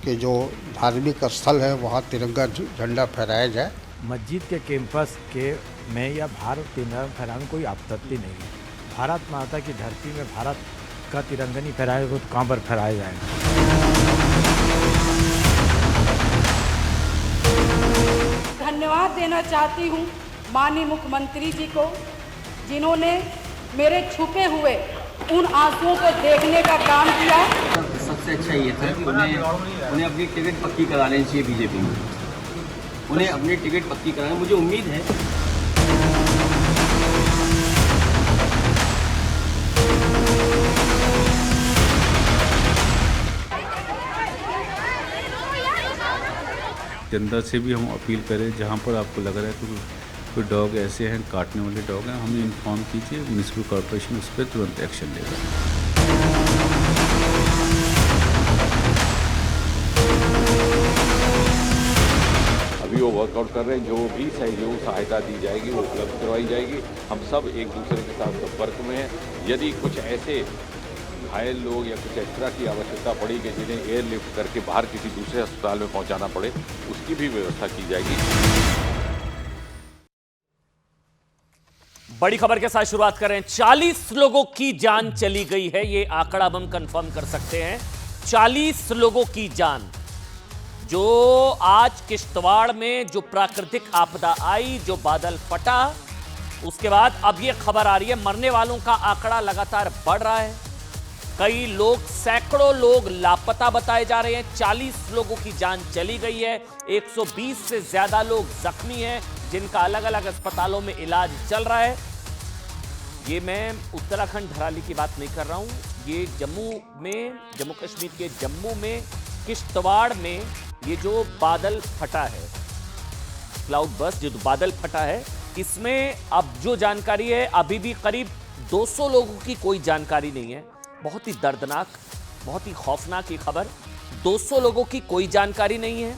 कि जो धार्मिक स्थल है वहाँ तिरंगा झंडा फहराया जाए। मस्जिद के कैंपस के में या भारत तिरंगा फहराने में कोई आपत्ति नहीं है। भारत माता की धरती में भारत का तिरंगा नहीं फहराएगा तो कहाँ पर फहराया जाएगा। धन्यवाद देना चाहती हूँ माननीय मुख्यमंत्री जी को, जिन्होंने मेरे छुपे हुए उन आंसुओं को देखने का काम किया। सबसे अच्छा ये था कि उन्हें अपनी टिकट पक्की करा लेनी चाहिए बीजेपी में। उन्हें अपनी टिकट पक्की कराने, मुझे उम्मीद है। जनता से भी हम अपील करें, जहाँ पर आपको लग रहा है कि कोई डॉग ऐसे हैं काटने वाले डॉग हैं, हमें इन्फॉर्म कीजिए, म्युनिसिपल कॉर्पोरेशन उस पर तुरंत एक्शन लेगा। अभी वो वर्कआउट कर रहे हैं, जो भी सहयोग सहायता दी जाएगी वो उपलब्ध करवाई जाएगी। हम सब एक दूसरे के साथ संपर्क में हैं। यदि कुछ ऐसे घायल लोग या कुछ एक्स्ट्रा की आवश्यकता पड़ी कि जिन्हें एयरलिफ्ट करके बाहर किसी दूसरे अस्पताल में पहुंचाना पड़े, उसकी भी व्यवस्था की जाएगी। बड़ी खबर के साथ शुरुआत करें। 40 लोगों की जान चली गई है, यह आंकड़ा हम कंफर्म कर सकते हैं। 40 लोगों की जान, जो आज किश्तवाड़ में जो प्राकृतिक आपदा आई, जो बादल फटा, उसके बाद अब यह खबर आ रही है मरने वालों का आंकड़ा लगातार बढ़ रहा है। कई लोग, सैकड़ों लोग लापता बताए जा रहे हैं। 40 लोगों की जान चली गई है। 120 से ज्यादा लोग जख्मी हैं, जिनका अलग अलग अस्पतालों में इलाज चल रहा है। ये मैं उत्तराखंड धराली की बात नहीं कर रहा हूं, ये जम्मू कश्मीर के जम्मू में किश्तवाड़ में ये जो बादल फटा है, क्लाउड बर्स्ट, जो बादल फटा है, इसमें अब जो जानकारी है, अभी भी करीब 200 लोगों की कोई जानकारी नहीं है। बहुत ही दर्दनाक, बहुत ही खौफनाक ये खबर। 200 लोगों की कोई जानकारी नहीं है।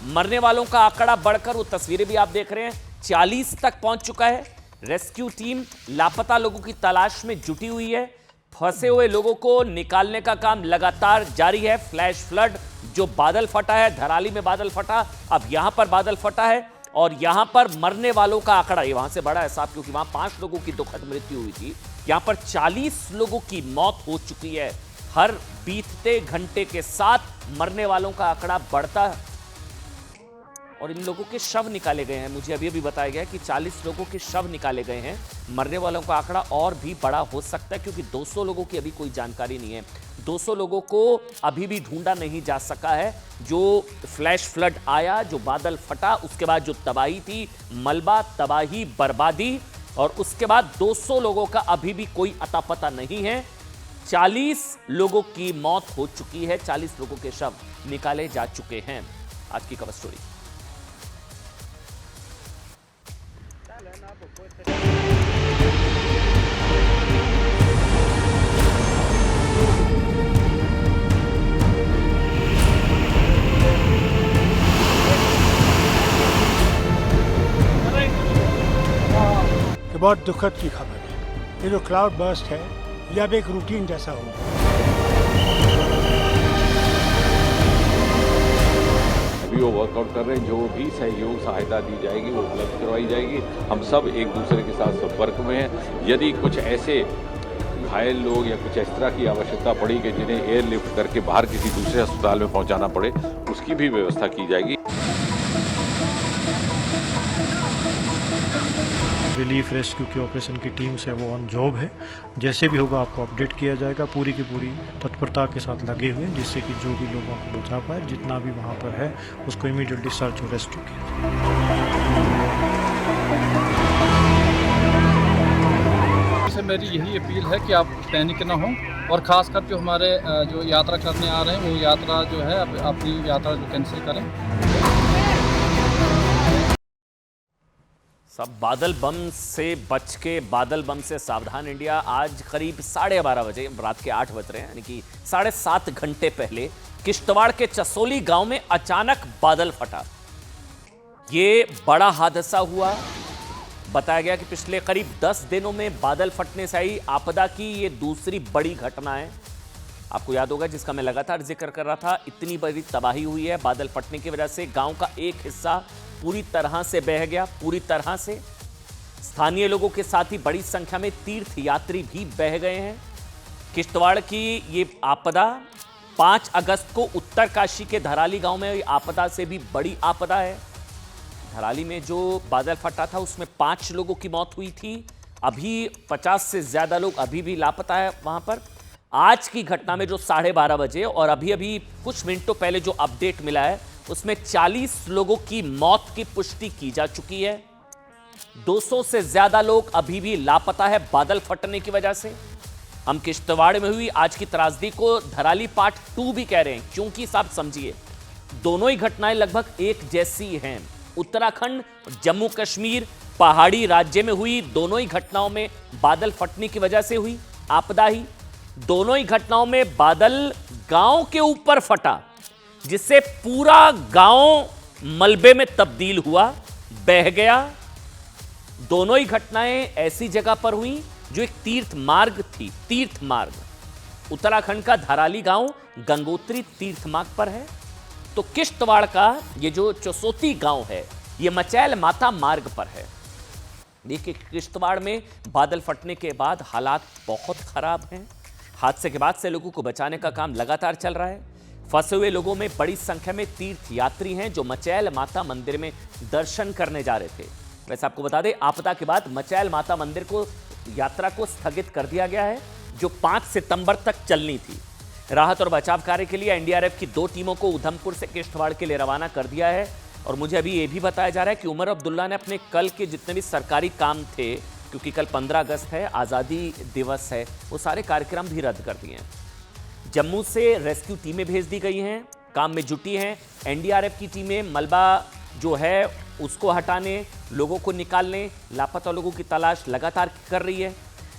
मरने वालों का आंकड़ा बढ़कर, वो तस्वीरें भी आप देख रहे हैं, 40 तक पहुंच चुका है। रेस्क्यू टीम लापता लोगों की तलाश में जुटी हुई है। फंसे हुए लोगों को निकालने का काम लगातार जारी है। फ्लैश फ्लड, जो बादल फटा है, धराली में बादल फटा, अब यहां पर बादल फटा है, और यहां पर मरने वालों का आंकड़ा ये वहां से बड़ा है साहब, क्योंकि वहां 5 लोगों की दुखद मृत्यु हुई थी। यहां पर 40 लोगों की मौत हो चुकी है। हर बीतते घंटे के साथ मरने वालों का आंकड़ा बढ़ता है, और इन लोगों के शव निकाले गए हैं। मुझे अभी बताया गया कि 40 लोगों के शव निकाले गए हैं। मरने वालों का आंकड़ा और भी बड़ा हो सकता है, क्योंकि 200 लोगों की अभी कोई जानकारी नहीं है। 200 लोगों को अभी भी ढूंढा नहीं जा सका है। जो फ्लैश फ्लड आया, जो बादल फटा, उसके बाद जो तबाही थी, मलबा, तबाही, बर्बादी, और उसके बाद 200 लोगों का अभी भी कोई अता पता नहीं है। 40 लोगों की मौत हो चुकी है, 40 लोगों के शव निकाले जा चुके हैं। आज की कवर स्टोरी। बहुत दुखद की खबर है। ये जो क्लाउड बर्स्ट है, यह अब एक रूटीन जैसा होगा। अभी वो वर्कआउट कर रहे हैं, जो भी सहयोग सहायता दी जाएगी वो उपलब्ध करवाई जाएगी। हम सब एक दूसरे के साथ संपर्क में हैं। यदि कुछ ऐसे घायल लोग या कुछ एक्स्ट्रा की आवश्यकता पड़ी कि जिन्हें एयरलिफ्ट करके बाहर किसी दूसरे अस्पताल में पहुंचाना पड़े, उसकी भी व्यवस्था की जाएगी। रिलीफ रेस्क्यू की ऑपरेशन की टीम से वो ऑन जॉब है। जैसे भी होगा आपको अपडेट किया जाएगा। पूरी की पूरी तत्परता के साथ लगे हुए हैं, जिससे कि जो भी लोगों को बचा पाए, जितना भी वहाँ पर है, उसको इमीडिएटली सर्च और रेस्क्यू किया जाए। मेरी यही अपील है कि आप पैनिक ना हो, और ख़ासकर जो हमारे जो यात्रा करने आ रहे हैं, वो यात्रा जो है अपनी यात्रा जो कैंसिल करें। सब बादल बम से बच के, बादल बम से सावधान इंडिया। आज करीब 12:30 बजे, रात के 8 बज रहे हैं, यानी कि 7.5 घंटे पहले किश्तवाड़ के चसोली गांव में अचानक बादल फटा। ये बड़ा हादसा हुआ। बताया गया कि पिछले करीब 10 दिनों में बादल फटने से आई आपदा की ये दूसरी बड़ी घटना है। आपको याद होगा, जिसका मैं लगातार जिक्र कर रहा था। इतनी बड़ी तबाही हुई है बादल फटने की वजह से। गांव का एक हिस्सा पूरी तरह से बह गया, पूरी तरह से। स्थानीय लोगों के साथ ही बड़ी संख्या में तीर्थ यात्री भी बह गए हैं। किश्तवाड़ की ये आपदा 5 अगस्त को उत्तरकाशी के धराली गांव में हुई आपदा से भी बड़ी आपदा है। धराली में जो बादल फटा था उसमें 5 लोगों की मौत हुई थी। अभी 50 से ज्यादा लोग अभी भी लापता है वहां पर। आज की घटना में जो 12:30 बजे और अभी कुछ मिनटों पहले जो अपडेट मिला है उसमें 40 लोगों की मौत की पुष्टि की जा चुकी है। 200 से ज्यादा लोग अभी भी लापता है बादल फटने की वजह से। हम किश्तवाड़ में हुई आज की त्रासदी को धराली पार्ट 2 भी कह रहे हैं, क्योंकि साहब समझिए, दोनों ही घटनाएं लगभग एक जैसी हैं। उत्तराखंड, जम्मू कश्मीर, पहाड़ी राज्य में हुई दोनों ही घटनाओं में बादल फटने की वजह से हुई आपदा ही। दोनों ही घटनाओं में बादल गांव के ऊपर फटा, जिससे पूरा गांव मलबे में तब्दील हुआ, बह गया। दोनों ही घटनाएं ऐसी जगह पर हुई जो एक तीर्थ मार्ग थी। तीर्थ मार्ग उत्तराखंड का धराली गांव गंगोत्री तीर्थ मार्ग पर है, तो किश्तवाड़ का ये जो चौसोती गांव है ये मचैल माता मार्ग पर है। देखिए, किश्तवाड़ में बादल फटने के बाद हालात बहुत खराब हैं। हादसे के बाद से लोगों को बचाने का काम लगातार चल रहा है। फंसे हुए लोगों में बड़ी संख्या में तीर्थ यात्री हैं जो मचैल माता मंदिर में दर्शन करने जा रहे थे। वैसे आपको बता दें, आपदा के बाद मचैल माता मंदिर को यात्रा को स्थगित कर दिया गया है, जो 5 सितंबर तक चलनी थी। राहत और बचाव कार्य के लिए एनडीआरएफ की 2 टीमों को उधमपुर से किश्तवाड़ के लिए रवाना कर दिया है। और मुझे अभी ये भी बताया जा रहा है कि उमर अब्दुल्ला ने अपने कल के जितने भी सरकारी काम थे, क्योंकि कल 15 अगस्त है, आज़ादी दिवस है, वो सारे कार्यक्रम भी रद्द कर दिए हैं। जम्मू से रेस्क्यू टीमें भेज दी गई हैं, काम में जुटी हैं। एनडीआरएफ की टीमें मलबा जो है उसको हटाने, लोगों को निकालने, लापता लोगों की तलाश लगातार कर रही है।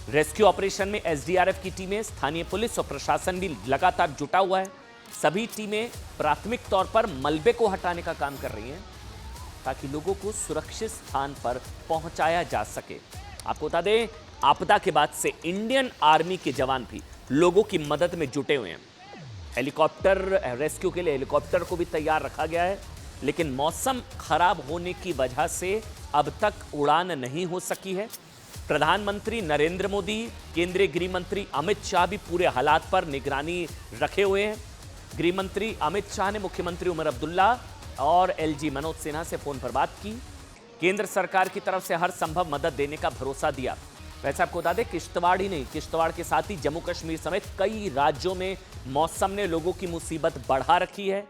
रेस्क्यू ऑपरेशन में एसडीआरएफ की टीमें, स्थानीय पुलिस और प्रशासन भी लगातार जुटा हुआ है। सभी टीमें प्राथमिक तौर पर मलबे को हटाने का काम कर रही हैं ताकि लोगों को सुरक्षित स्थान पर पहुंचाया जा सके। आपको बता दें, आपदा के बाद से इंडियन आर्मी के जवान भी लोगों की मदद में जुटे हुए हैं। हेलीकॉप्टर, रेस्क्यू के लिए हेलीकॉप्टर को भी तैयार रखा गया है, लेकिन मौसम खराब होने की वजह से अब तक उड़ान नहीं हो सकी है। प्रधानमंत्री नरेंद्र मोदी, केंद्रीय गृह मंत्री अमित शाह भी पूरे हालात पर निगरानी रखे हुए हैं। गृह मंत्री अमित शाह ने मुख्यमंत्री उमर अब्दुल्ला और एलजी मनोज सिन्हा से फोन पर बात की। केंद्र सरकार की तरफ से हर संभव मदद देने का भरोसा दिया। वैसे आपको बता दें, किश्तवाड़ ही नहीं, किश्तवाड़ के साथ ही जम्मू कश्मीर समेत कई राज्यों में मौसम ने लोगों की मुसीबत बढ़ा रखी है।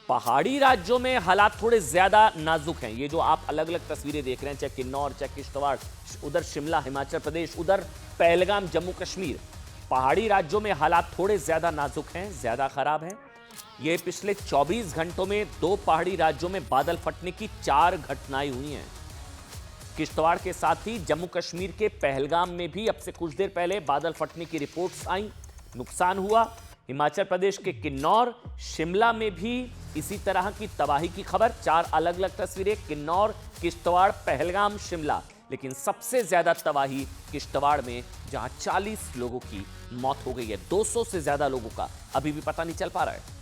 पहाड़ी राज्यों में हालात थोड़े ज्यादा नाजुक हैं। ये जो आप अलग अलग तस्वीरें देख रहे हैं, चाहे किन्नौर, चाहे किश्तवाड़, उधर शिमला हिमाचल प्रदेश, उधर पहलगाम जम्मू कश्मीर, पहाड़ी राज्यों में हालात थोड़े ज्यादा नाजुक हैं, ज्यादा खराब हैं। ये पिछले 24 घंटों में 2 पहाड़ी राज्यों में बादल फटने की 4 घटनाएं हुई हैं। किश्तवाड़ के साथ ही जम्मू कश्मीर के पहलगाम में भी अब से कुछ देर पहले बादल फटने की रिपोर्ट्स आई, नुकसान हुआ। हिमाचल प्रदेश के किन्नौर, शिमला में भी इसी तरह की तबाही की खबर। 4 अलग अलग तस्वीरें, किन्नौर, किश्तवाड़, पहलगाम, शिमला। लेकिन सबसे ज्यादा तबाही किश्तवाड़ में, जहां 40 लोगों की मौत हो गई है। 200 से ज्यादा लोगों का अभी भी पता नहीं चल पा रहा है।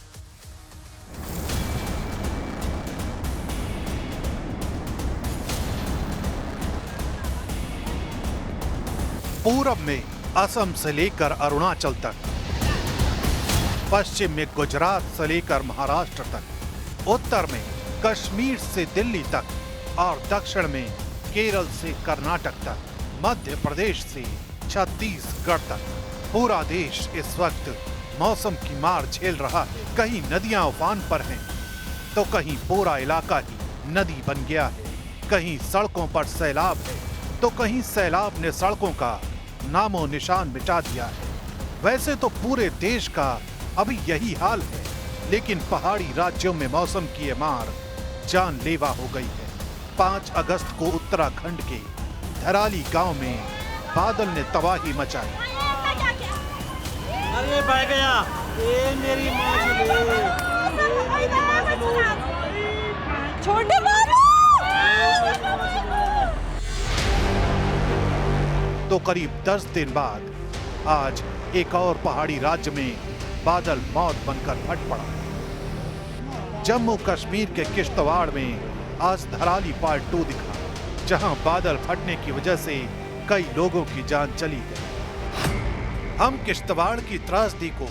पूरब में असम से लेकर अरुणाचल तक, पश्चिम में गुजरात से लेकर महाराष्ट्र तक, उत्तर में कश्मीर से दिल्ली तक और दक्षिण में केरल से कर्नाटक तक, मध्य प्रदेश से छत्तीसगढ़ तक। पूरा देश इस वक्त मौसम की मार झेल रहा है। कहीं नदियां उफान पर हैं, तो कहीं पूरा इलाका ही नदी बन गया है। कहीं सड़कों पर सैलाब है, तो कहीं सैलाब ने सड़कों का नामो निशान मिटा दिया है। वैसे तो पूरे देश का अभी यही हाल है, लेकिन पहाड़ी राज्यों में मौसम की ये मार जानलेवा हो गई है। 5 अगस्त को उत्तराखंड के धराली गांव में बादल ने तबाही मचाई। अरे बह गया, ये मेरी छोटे तो करीब 10 दिन बाद आज एक और पहाड़ी राज्य में बादल मौत बनकर फट पड़ा। जम्मू कश्मीर के किश्तवाड़ में आज धराली पार्ट 2 दिखा, जहां बादल फटने की वजह से कई लोगों की जान चली गई। हम किश्तवाड़ की त्रासदी को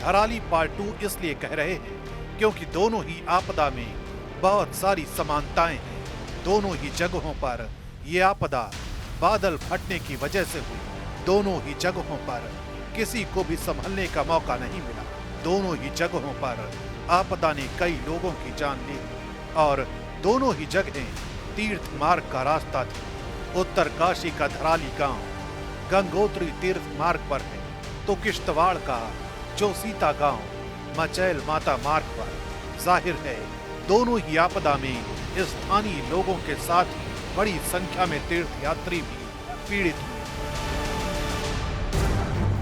धराली पार्ट 2 इसलिए कह रहे हैं क्योंकि दोनों ही आपदा में बहुत सारी समानताएं हैं। दोनों ही जगहों पर ये आपदा बादल फटने की वजह से हुई। दोनों ही जगहों पर किसी को भी संभलने का मौका नहीं मिला। दोनों ही जगहों पर आपदा ने कई लोगों की जान ली और दोनों ही जगहें तीर्थ मार्ग का रास्ता थी। उत्तरकाशी का धराली गांव गंगोत्री तीर्थ मार्ग पर है, तो किश्तवाड़ का जोसीता गांव मचैल माता मार्ग पर। जाहिर है दोनों ही आपदा में स्थानीय लोगों के साथ ही बड़ी संख्या में तीर्थ यात्री भी पीड़ित हुए।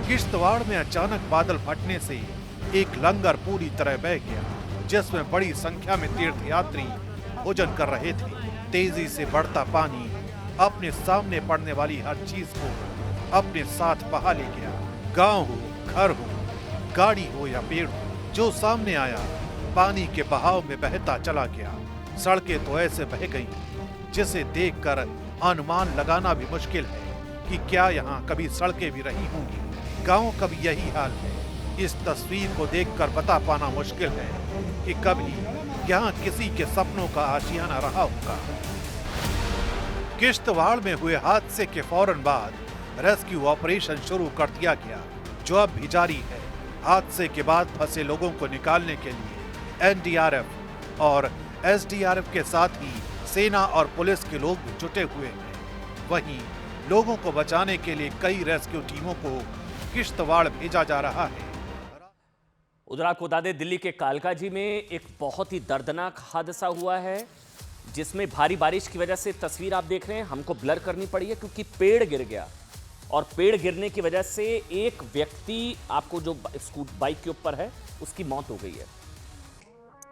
किश्तवाड़ में अचानक बादल फटने से एक लंगर पूरी तरह बह गया, जिसमें बड़ी संख्या में तीर्थ यात्री भोजन कर रहे थे। तेजी से बढ़ता पानी अपने सामने पड़ने वाली हर चीज को अपने साथ बहा ले गया। गांव हो, घर हो, गाड़ी हो या पेड़ हो, जो सामने आया पानी के बहाव में बहता चला गया। सड़कें तो ऐसे बह गईं जिसे देखकर अनुमान लगाना भी मुश्किल है कि क्या यहाँ कभी सड़कें भी रही होंगी। गाँव का भी यही हाल है। इस तस्वीर को देखकर बता पाना मुश्किल है कि कभी यहाँ किसी के सपनों का आशियाना रहा होगा। किश्तवाड़ में हुए हादसे के फौरन बाद रेस्क्यू ऑपरेशन शुरू कर दिया गया, जो अब भी जारी है। हादसे के बाद फंसे लोगों को निकालने के लिए एनडीआरएफ और एसडीआरएफ के साथ ही सेना और पुलिस के लोग भी जुटे हुए हैं। वहीं लोगों को बचाने के लिए कई रेस्क्यू टीमों को किश्तवाड़ भेजा जा रहा है। उधर आपको बता दें, दिल्ली के कालकाजी में एक बहुत ही दर्दनाक हादसा हुआ है, जिसमें भारी बारिश की वजह से तस्वीर आप देख रहे हैं हमको ब्लर करनी पड़ी है क्योंकि पेड़ गिर गया और पेड़ गिरने की वजह से एक व्यक्ति आपको जो बाइक के ऊपर है उसकी मौत हो गई है।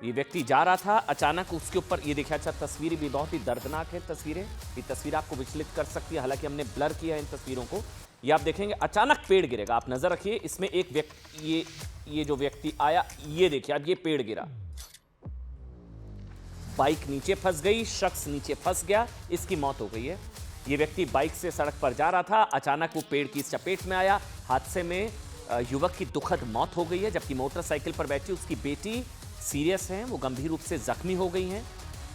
ये व्यक्ति जा रहा था, अचानक उसके ऊपर ये देखिए। अच्छा, तस्वीरें भी बहुत ही दर्दनाक है। तस्वीरें, ये तस्वीर आपको विचलित कर सकती है, हालांकि हमने ब्लर किया है इन तस्वीरों को। ये आप देखेंगे अचानक पेड़ गिरेगा, आप नजर रखिए। इसमें एक व्यक्ति, ये जो व्यक्ति आया, ये देखिए अब ये पेड़ गिरा, बाइक नीचे फंस गई, शख्स नीचे फंस गया, इसकी मौत हो गई है। ये व्यक्ति बाइक से सड़क पर जा रहा था, अचानक वो पेड़ की चपेट में आया। हादसे में युवक की दुखद मौत हो गई है, जबकि मोटरसाइकिल पर बैठी उसकी बेटी सीरियस हैं, वो गंभीर रूप से जख्मी हो गई हैं।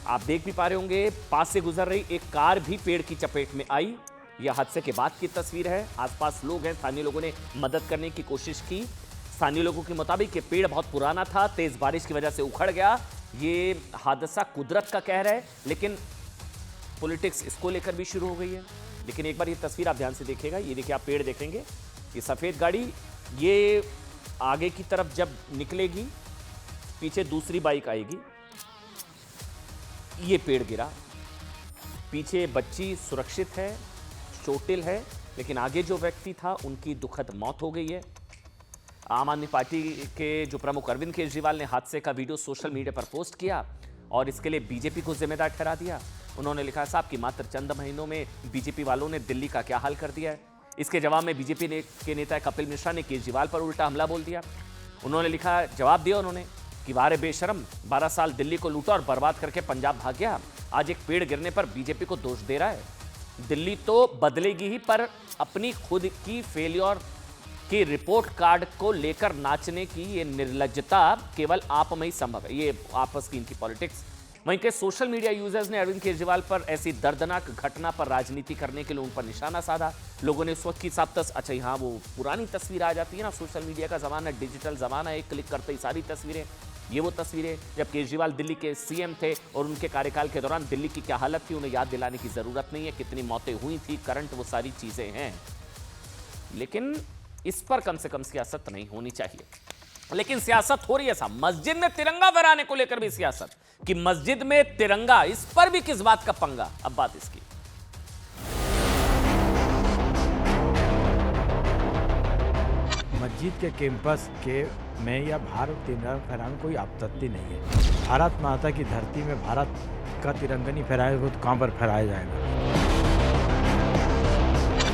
आप देख भी पा रहे होंगे, पास से गुजर रही एक कार भी पेड़ की चपेट में आई। यह हादसे के बाद की तस्वीर है। आसपास लोग हैं, स्थानीय लोगों ने मदद करने की कोशिश की। स्थानीय लोगों के मुताबिक ये पेड़ बहुत पुराना था, तेज बारिश की वजह से उखड़ गया। ये हादसा कुदरत का कहर है, लेकिन पॉलिटिक्स इसको लेकर भी शुरू हो गई है। लेकिन एक बार ये तस्वीर आप ध्यान से देखिएगा, ये देखिए आप पेड़ देखेंगे, ये सफ़ेद गाड़ी ये आगे की तरफ जब निकलेगी, पीछे दूसरी बाइक आएगी, ये पेड़ गिरा, पीछे बच्ची सुरक्षित है, चोटिल है, लेकिन आगे जो व्यक्ति था उनकी दुखद मौत हो गई है। आम आदमी पार्टी के जो प्रमुख अरविंद केजरीवाल ने हादसे का वीडियो सोशल मीडिया पर पोस्ट किया और इसके लिए बीजेपी को जिम्मेदार ठहरा दिया। उन्होंने लिखा, साहब कि मात्र चंद महीनों में बीजेपी वालों ने दिल्ली का क्या हाल कर दिया है। इसके जवाब में बीजेपी के नेता कपिल मिश्रा ने केजरीवाल पर उल्टा हमला बोल दिया। उन्होंने लिखा, जवाब दिया उन्होंने कि वारे बेशरम, 12 साल दिल्ली को लूटा और बर्बाद करके पंजाब भाग गया, आज एक पेड़ गिरने पर बीजेपी को दोष दे रहा है। दिल्ली तो बदलेगी ही, पर अपनी खुद की फेलियर की रिपोर्ट कार्ड को लेकर नाचने की ये निर्लज्जता केवल आप में ही संभव है। ये आपस की इनकी पॉलिटिक्स। वहीं के सोशल मीडिया यूजर्स ने अरविंद केजरीवाल पर ऐसी दर्दनाक घटना पर राजनीति करने के लिए उन पर निशाना साधा। लोगों ने उस वक्त की अच्छा हाँ, वो पुरानी तस्वीर आ जाती है ना, सोशल मीडिया का जमाना, डिजिटल जमाना है, क्लिक करते ही सारी तस्वीरें। ये वो तस्वीरें जब केजरीवाल दिल्ली के सीएम थे और उनके कार्यकाल के दौरान दिल्ली की क्या हालत थी, उन्हें याद दिलाने की जरूरत नहीं है। कितनी मौतें हुई थी, करंट वो सारी चीजें हैं, लेकिन इस पर कम से कम सियासत नहीं होनी चाहिए। लेकिन सियासत हो रही है साहब, मस्जिद में तिरंगा फहराने को लेकर भी सियासत, कि मस्जिद में तिरंगा, इस पर भी किस बात का पंगा। अब बात इसकी, मस्जिद के कैंपस के में या भारत तिरंगा फहराने कोई आपत्ति नहीं है। भारत माता की धरती में भारत का तिरंगा नहीं फहराएगा तो कहां पर फहराया जाएगा।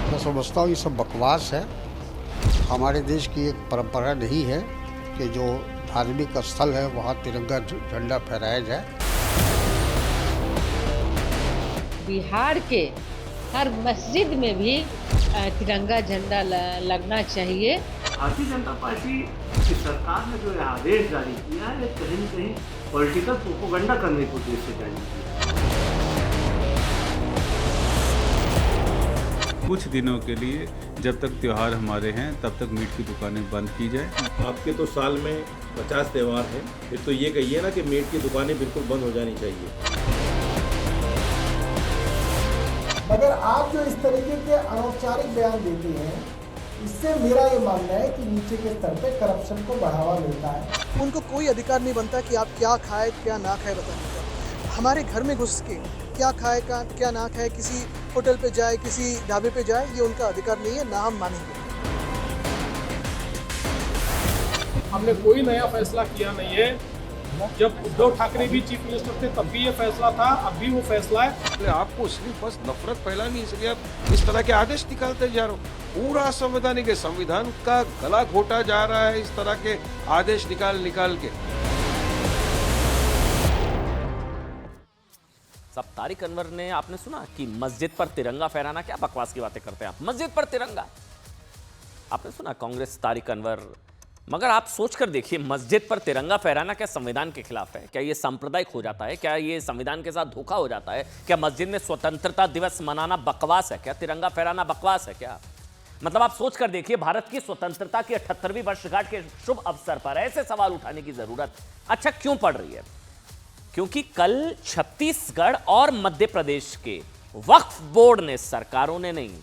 मैं समझता हूँ ये सब बकवास है। हमारे देश की एक परंपरा नहीं है कि जो धार्मिक स्थल है वहाँ तिरंगा झंडा फहराया जाए। बिहार के हर मस्जिद में भी तिरंगा झंडा लगना चाहिए। भारतीय जनता पार्टी की सरकार ने जो आदेश जारी किया है कहीं न कहीं पॉलिटिकल प्रोपेगेंडा करने के उद्देश्य से जारी किया। कुछ दिनों के लिए जब तक त्यौहार हमारे हैं तब तक मीट की दुकानें बंद की जाए। आपके तो साल में 50 त्यौहार हैं, फिर तो ये कहिए ना कि मीट की दुकानें बिल्कुल बंद हो जानी चाहिए। मगर आप जो इस तरीके के अनौपचारिक बयान देते हैं, इससे मेरा ये मानना है कि नीचे के स्तर पे करप्शन को बढ़ावा मिलता है। उनको कोई अधिकार नहीं बनता कि आप क्या खाए क्या ना खाए बताने का। हमारे घर में घुस के क्या खाए क्या ना खाए, किसी होटल पे जाए किसी ढाबे पे जाए, ये उनका अधिकार नहीं है, ना हम मानेंगे। हमने कोई नया फैसला किया नहीं है। जब उद्धव ठाकरे भी चीफ मिनिस्टर थे तब भी ये फैसला था, अब भी वो फैसला है। आपको सिर्फ बस नफरत फैलानी, इसलिए आप इस तरह के आदेश निकालते जा रहे हो। पूरा संवैधानिक संविधान का गला घोटा जा रहा है इस तरह के आदेश निकाल के। सब तारिक अनवर ने आपने सुना कि मस्जिद पर तिरंगा फहराना, क्या बकवास की बातें करते हैं आप, मस्जिद पर तिरंगा। आपने सुना कांग्रेस तारिक अनवर, मगर आप सोचकर देखिए मस्जिद पर तिरंगा फहराना क्या संविधान के खिलाफ है? क्या ये सांप्रदायिक हो जाता है? क्या ये संविधान के साथ धोखा हो जाता है? क्या मस्जिद में स्वतंत्रता दिवस मनाना बकवास है क्या? तिरंगा फहराना बकवास है क्या? मतलब आप सोचकर देखिए, भारत की स्वतंत्रता की 78वीं वर्षगांठ के शुभ अवसर पर ऐसे सवाल उठाने की जरूरत अच्छा क्यों पड़ रही है? क्योंकि कल छत्तीसगढ़ और मध्य प्रदेश के वक्फ बोर्ड ने, सरकारों ने नहीं,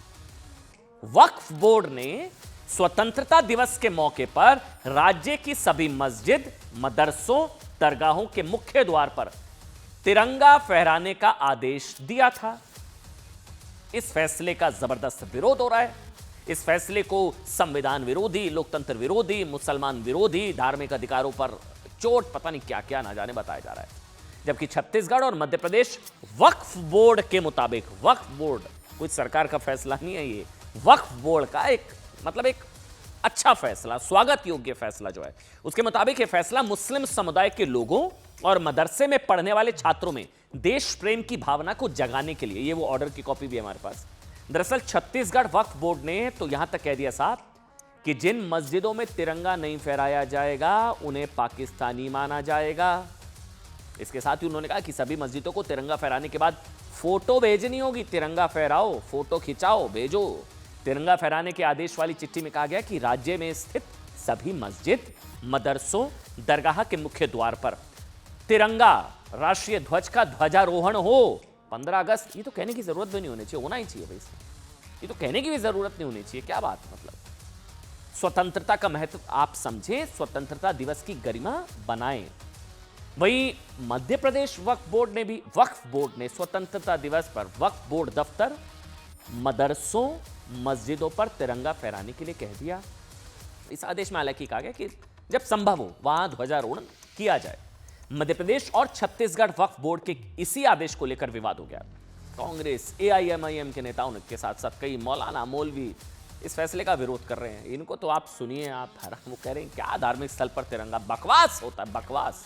वक्फ बोर्ड ने स्वतंत्रता दिवस के मौके पर राज्य की सभी मस्जिद, मदरसों, दरगाहों के मुख्य द्वार पर तिरंगा फहराने का आदेश दिया था। इस फैसले का जबरदस्त विरोध हो रहा है। इस फैसले को संविधान विरोधी, लोकतंत्र विरोधी, मुसलमान विरोधी, धार्मिक अधिकारों पर चोट, पता नहीं क्या क्या ना जाने बताया जा रहा है। जबकि छत्तीसगढ़ और मध्य प्रदेश वक्फ बोर्ड के मुताबिक, वक्फ बोर्ड कुछ सरकार का फैसला नहीं है, ये वक्फ बोर्ड का एक अच्छा फैसला, स्वागत योग्य फैसला जो है, उसके मुताबिक यह फैसला मुस्लिम समुदाय के लोगों और मदरसे में पढ़ने वाले छात्रों में देश प्रेम की भावना को जगाने के लिए, ये वो ऑर्डर की कॉपी भी है हमारे पास। दरअसल छत्तीसगढ़ वक्फ बोर्ड ने तो यहां तक कह दिया साहब कि जिन मस्जिदों में तिरंगा नहीं फहराया जाएगा उन्हें पाकिस्तानी माना जाएगा। इसके साथ ही उन्होंने कहा कि सभी मस्जिदों को तिरंगा फहराने के बाद फोटो भेजनी होगी, तिरंगा फहराओ, फोटो खिंचाओ, भेजो। तिरंगा फहराने के आदेश वाली चिट्ठी में कहा गया कि राज्य में स्थित सभी मस्जिद, मदरसों, दरगाह के मुख्य द्वार पर तिरंगा, राष्ट्रीय ध्वज का ध्वजारोहण हो 15 अगस्त। ये तो कहने की जरूरत भी नहीं होनी चाहिए, होना ही चाहिए भाई, ये तो कहने की भी जरूरत नहीं होनी चाहिए। क्या बात, मतलब स्वतंत्रता का महत्व आप समझे, स्वतंत्रता दिवस की गरिमा बनाएं। वहीं मध्य प्रदेश वक्फ बोर्ड ने स्वतंत्रता दिवस पर वक्फ बोर्ड दफ्तर, मदरसों, मस्जिदों पर तिरंगा फहराने के लिए कह दिया। इस आदेश में हालांकि कहा गया कि जब संभव हो वहां ध्वजारोहण किया जाए। मध्य प्रदेश और छत्तीसगढ़ वक्फ बोर्ड के इसी आदेश को लेकर विवाद हो गया। कांग्रेस, एआईएमआईएम के नेताओं के साथ साथ कई मौलाना, मौलवी इस फैसले का विरोध कर रहे हैं। इनको तो आप सुनिए, आप हैरान, वो कह रहे हैं क्या धार्मिक स्थल पर तिरंगा, बकवास होता है, बकवास।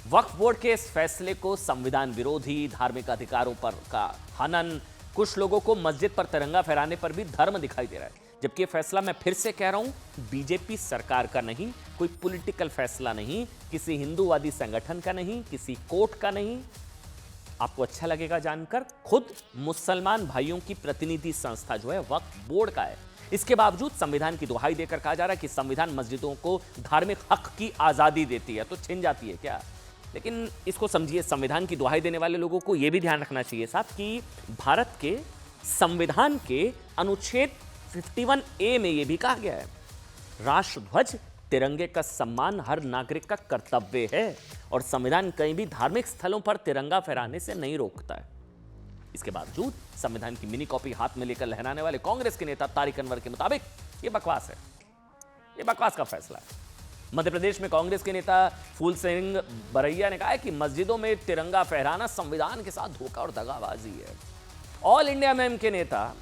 वक्फ बोर्ड के इस फैसले को संविधान विरोधी, धार्मिक अधिकारों पर का हनन, कुछ लोगों को मस्जिद पर तिरंगा फहराने पर भी धर्म दिखाई दे रहा है। जबकि ये फैसला, मैं फिर से कह रहा हूं, बीजेपी सरकार का नहीं, कोई पॉलिटिकल फैसला नहीं, किसी हिंदूवादी संगठन का नहीं, किसी कोर्ट का नहीं। आपको अच्छा लगेगा जानकर, खुद मुसलमान भाइयों की प्रतिनिधि संस्था जो है वक्फ बोर्ड का है। इसके बावजूद संविधान की दुहाई देकर कहा जा रहा है कि संविधान मस्जिदों को धार्मिक हक की आजादी देती है, तो छिन जाती है क्या? लेकिन इसको समझिए, संविधान की दुहाई देने वाले लोगों को यह भी ध्यान रखना चाहिए साहब कि भारत के संविधान के अनुच्छेद 51A में यह भी कहा गया है, राष्ट्रध्वज, तिरंगे का सम्मान हर नागरिक का कर्तव्य है और संविधान कहीं भी धार्मिक स्थलों पर तिरंगा फहराने से नहीं रोकता है। इसके बावजूद संविधान की मिनी कॉपी हाथ में लेकर लहराने वाले कांग्रेस के नेता तारिक अनवर के मुताबिक यह बकवास है, यह बकवास का फैसला है। मध्य प्रदेश में कांग्रेस के नेता फूल सिंह बरैया ने कहा है कि मस्जिदों में तिरंगा फहराना संविधान के साथ धोखा और दगाबाजी है। ऑल इंडिया एम के नेता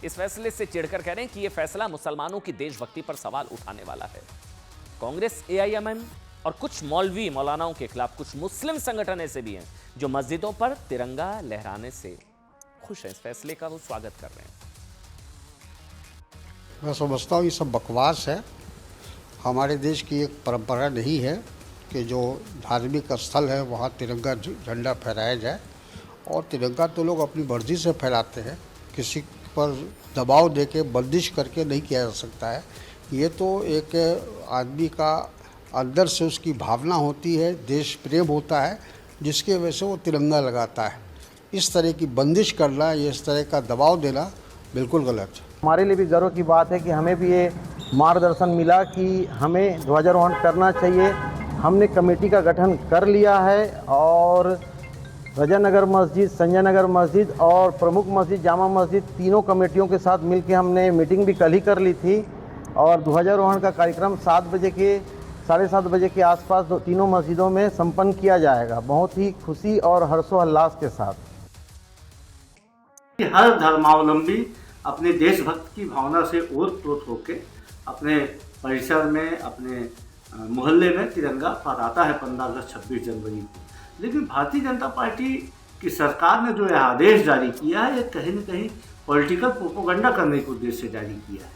इस फैसले से चिढ़कर कह रहे हैं कि यह फैसला मुसलमानों की देशभक्ति पर सवाल उठाने वाला है। कांग्रेस, एआईएमएम और कुछ मौलवी मौलानाओं के खिलाफ कुछ मुस्लिम संगठन ऐसे भी हैं जो मस्जिदों पर तिरंगा लहराने से खुश हैं। इस फैसले का वो स्वागत कर रहे हैं। मैं समझता हूँ ये सब बकवास है। हमारे देश की एक परंपरा नहीं है कि जो धार्मिक स्थल है वहाँ तिरंगा झंडा फहराया जाए, और तिरंगा तो लोग अपनी मर्जी से फहराते हैं, किसी पर दबाव देके बंदिश करके नहीं किया जा सकता है। ये तो एक आदमी का अंदर से उसकी भावना होती है, देश प्रेम होता है, जिसकी वजह से वो तिरंगा लगाता है। इस तरह की बंदिश करना, ये इस तरह का दबाव देना बिल्कुल गलत है। हमारे लिए भी गर्व की बात है कि हमें भी ये मार्गदर्शन मिला कि हमें ध्वजारोहण करना चाहिए। हमने कमेटी का गठन कर लिया है और रजानगर मस्जिद, संजय नगर मस्जिद और प्रमुख मस्जिद जामा मस्जिद तीनों कमेटियों के साथ मिलकर हमने मीटिंग भी कल ही कर ली थी, और ध्वजारोहण का कार्यक्रम 7:30 बजे के आसपास तीनों मस्जिदों में संपन्न किया जाएगा, बहुत ही खुशी और हर्षोल्लास के साथ। हर धर्मावलंबी अपने देशभक्त की भावना से ओतप्रोत होकर अपने परिसर में, अपने मोहल्ले में तिरंगा फहराता है 15 अगस्त 26 जनवरी को। लेकिन भारतीय जनता पार्टी की सरकार ने जो यह आदेश जारी किया है, ये कहीं न कहीं पॉलिटिकल प्रोपोगंडा करने के उद्देश्य से जारी किया है।